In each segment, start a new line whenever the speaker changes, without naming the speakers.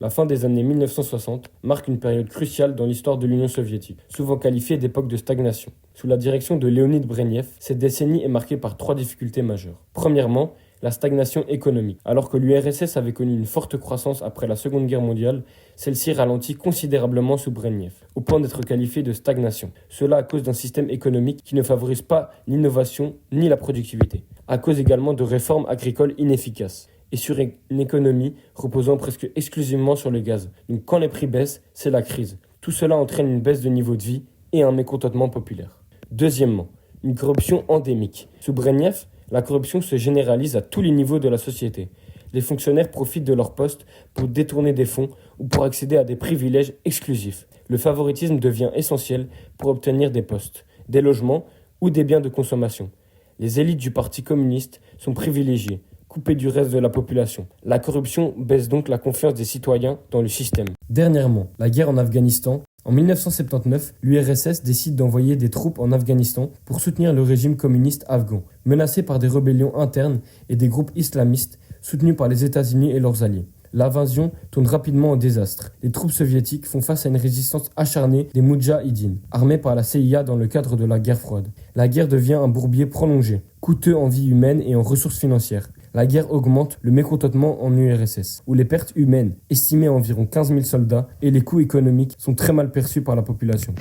La fin des années 1960 marque une période cruciale dans l'histoire de l'Union soviétique, souvent qualifiée d'époque de stagnation. Sous la direction de Léonid Brezhnev, cette décennie est marquée par trois difficultés majeures. Premièrement, la stagnation économique. Alors que l'URSS avait connu une forte croissance après la Seconde Guerre mondiale, celle-ci ralentit considérablement sous Brezhnev, au point d'être qualifiée de stagnation. Cela à cause d'un système économique qui ne favorise pas l'innovation ni la productivité, à cause également de réformes agricoles inefficaces et sur une économie reposant presque exclusivement sur le gaz. Donc quand les prix baissent, c'est la crise. Tout cela entraîne une baisse de niveau de vie et un mécontentement populaire. Deuxièmement, une corruption endémique. Sous Brezhnev, la corruption se généralise à tous les niveaux de la société. Les fonctionnaires profitent de leur poste pour détourner des fonds ou pour accéder à des privilèges exclusifs. Le favoritisme devient essentiel pour obtenir des postes, des logements ou des biens de consommation. Les élites du Parti communiste sont privilégiées, coupées du reste de la population. La corruption baisse donc la confiance des citoyens dans le système. Dernièrement, la guerre en Afghanistan. En 1979, l'URSS décide d'envoyer des troupes en Afghanistan pour soutenir le régime communiste afghan, menacé par des rébellions internes et des groupes islamistes soutenus par les États-Unis et leurs alliés. L'invasion tourne rapidement au désastre. Les troupes soviétiques font face à une résistance acharnée des Moudjahidines, armés par la CIA dans le cadre de la guerre froide. La guerre devient un bourbier prolongé, coûteux en vie humaine et en ressources financières. La guerre augmente le mécontentement en URSS, où les pertes humaines, estimées à environ 15 000 soldats, et les coûts économiques sont très mal perçus par la population.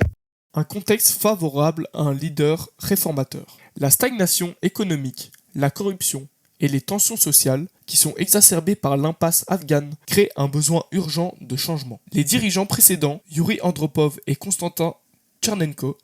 Un contexte favorable à un leader réformateur. La stagnation économique, la corruption et les tensions sociales, qui sont exacerbées par l'impasse afghane, créent un besoin urgent de changement. Les dirigeants précédents, Yuri Andropov et Konstantin Tchernenko,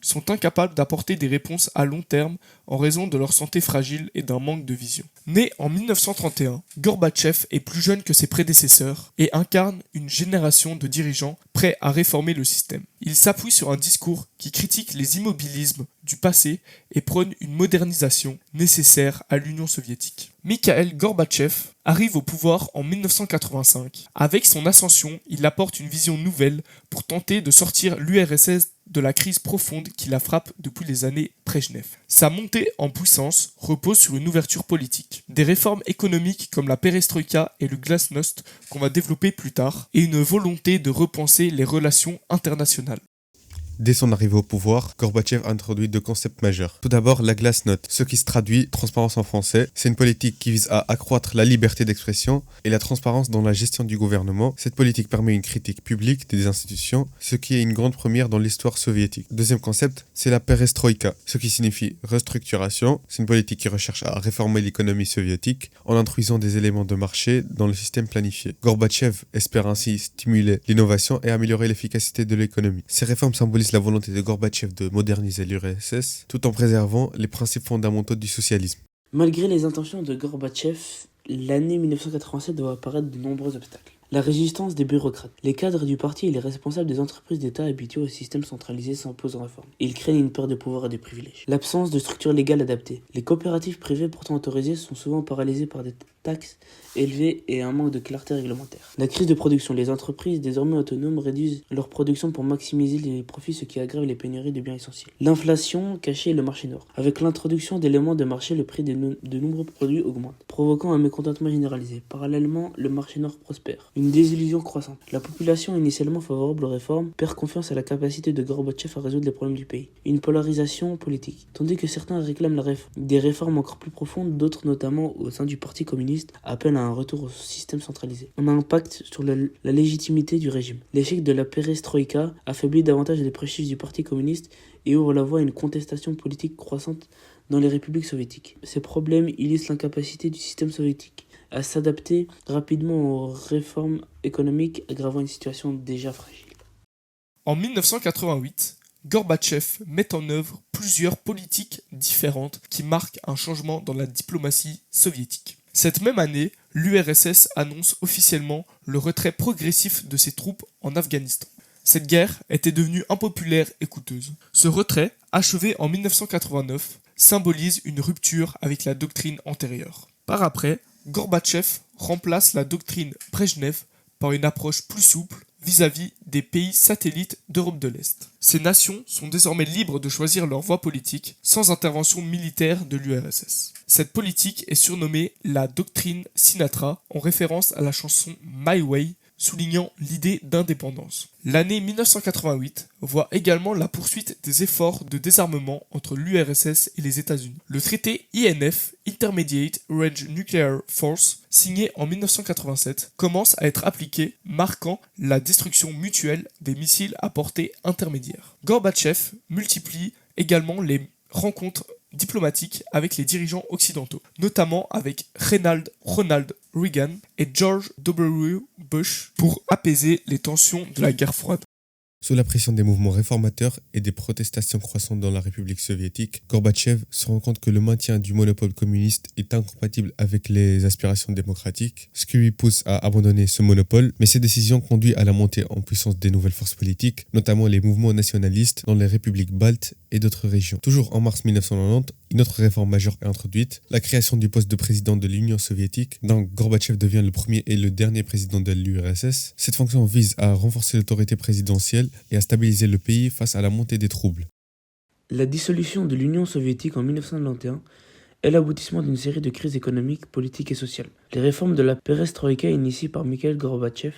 sont incapables d'apporter des réponses à long terme en raison de leur santé fragile et d'un manque de vision. Né en 1931, Gorbatchev est plus jeune que ses prédécesseurs et incarne une génération de dirigeants prêts à réformer le système. Il s'appuie sur un discours qui critique les immobilismes du passé et prône une modernisation nécessaire à l'Union soviétique. Mikhail Gorbatchev arrive au pouvoir en 1985. Avec son ascension, il apporte une vision nouvelle pour tenter de sortir l'URSS de la crise profonde qui la frappe depuis les années Brezhnev. Sa montée en puissance repose sur une ouverture politique, des réformes économiques comme la perestroïka et le glasnost qu'on va développer plus tard, et une volonté de repenser les relations internationales.
Dès son arrivée au pouvoir, Gorbatchev introduit deux concepts majeurs. Tout d'abord, la glasnost, ce qui se traduit transparence en français. C'est une politique qui vise à accroître la liberté d'expression et la transparence dans la gestion du gouvernement. Cette politique permet une critique publique des institutions, ce qui est une grande première dans l'histoire soviétique. Deuxième concept, c'est la perestroïka, ce qui signifie restructuration. C'est une politique qui recherche à réformer l'économie soviétique en introduisant des éléments de marché dans le système planifié. Gorbatchev espère ainsi stimuler l'innovation et améliorer l'efficacité de l'économie. Ces réformes symbolisent la volonté de Gorbatchev de moderniser l'URSS tout en préservant les principes fondamentaux du socialisme.
Malgré les intentions de Gorbatchev, l'année 1987 doit apparaître de nombreux obstacles. La résistance des bureaucrates. Les cadres du parti et les responsables des entreprises d'État habitués au système centralisé s'imposent en réforme. Ils craignent une perte de pouvoir et de privilèges. L'absence de structure légale adaptée. Les coopératives privées pourtant autorisées sont souvent paralysées par des taxes élevées et un manque de clarté réglementaire. La crise de production. Les entreprises désormais autonomes réduisent leur production pour maximiser les profits, ce qui aggrave les pénuries de biens essentiels. L'inflation cachée et le marché noir. Avec l'introduction d'éléments de marché, le prix de nombreux produits augmente, provoquant un mécontentement généralisé. Parallèlement, le marché noir prospère. Une désillusion croissante. La population initialement favorable aux réformes perd confiance à la capacité de Gorbatchev à résoudre les problèmes du pays. Une polarisation politique. Tandis que certains réclament des réformes encore plus profondes, d'autres, notamment au sein du Parti communiste, appellent à un retour au système centralisé. Un impact sur la légitimité du régime. L'échec de la perestroïka affaiblit davantage les prestige du Parti communiste et ouvre la voie à une contestation politique croissante dans les républiques soviétiques. Ces problèmes illustrent l'incapacité du système soviétique à s'adapter rapidement aux réformes économiques, aggravant une situation déjà fragile.
En 1988, Gorbatchev met en œuvre plusieurs politiques différentes qui marquent un changement dans la diplomatie soviétique. Cette même année, l'URSS annonce officiellement le retrait progressif de ses troupes en Afghanistan. Cette guerre était devenue impopulaire et coûteuse. Ce retrait, achevé en 1989, symbolise une rupture avec la doctrine antérieure. Par après, Gorbatchev remplace la doctrine Brezhnev par une approche plus souple vis-à-vis des pays satellites d'Europe de l'Est. Ces nations sont désormais libres de choisir leur voie politique sans intervention militaire de l'URSS. Cette politique est surnommée la doctrine Sinatra en référence à la chanson My Way soulignant l'idée d'indépendance. L'année 1988 voit également la poursuite des efforts de désarmement entre l'URSS et les États-Unis. Le traité INF, Intermediate Range Nuclear Force, signé en 1987, commence à être appliqué, marquant la destruction mutuelle des missiles à portée intermédiaire. Gorbatchev multiplie également les rencontres diplomatiques avec les dirigeants occidentaux, notamment avec Ronald Reagan et George W. Bush pour apaiser les tensions de la guerre froide.
Sous la pression des mouvements réformateurs et des protestations croissantes dans la République soviétique, Gorbatchev se rend compte que le maintien du monopole communiste est incompatible avec les aspirations démocratiques, ce qui lui pousse à abandonner ce monopole, mais cette décision conduit à la montée en puissance des nouvelles forces politiques, notamment les mouvements nationalistes dans les républiques baltes et d'autres régions. Toujours en mars 1990, une autre réforme majeure est introduite, la création du poste de président de l'Union soviétique, dont Gorbatchev devient le premier et le dernier président de l'URSS. Cette fonction vise à renforcer l'autorité présidentielle et à stabiliser le pays face à la montée des troubles.
La dissolution de l'Union soviétique en 1991 est l'aboutissement d'une série de crises économiques, politiques et sociales. Les réformes de la perestroïka initiées par Mikhail Gorbatchev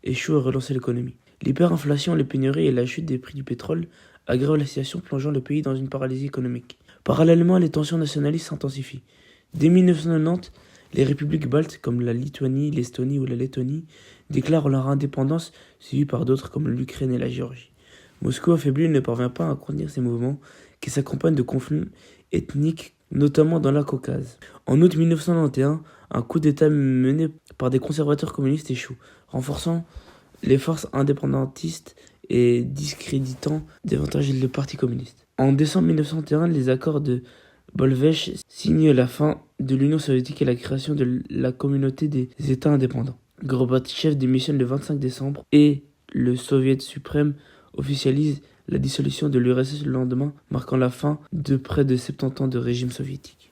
échouent à relancer l'économie. L'hyperinflation, les pénuries et la chute des prix du pétrole aggravent la situation, plongeant le pays dans une paralysie économique. Parallèlement, les tensions nationalistes s'intensifient. Dès 1990, les républiques baltes comme la Lituanie, l'Estonie ou la Lettonie déclarent leur indépendance, suivies par d'autres comme l'Ukraine et la Géorgie. Moscou affaibli ne parvient pas à contenir ces mouvements qui s'accompagnent de conflits ethniques, notamment dans la Caucase. En août 1991, un coup d'État mené par des conservateurs communistes échoue, renforçant les forces indépendantistes et discréditant davantage le Parti communiste. En décembre 1991, les accords de Bolvech signent la fin de l'Union soviétique et la création de la communauté des États indépendants. Gorbatchev démissionne le 25 décembre et le Soviet suprême officialise la dissolution de l'URSS le lendemain, marquant la fin de près de 70 ans de régime soviétique.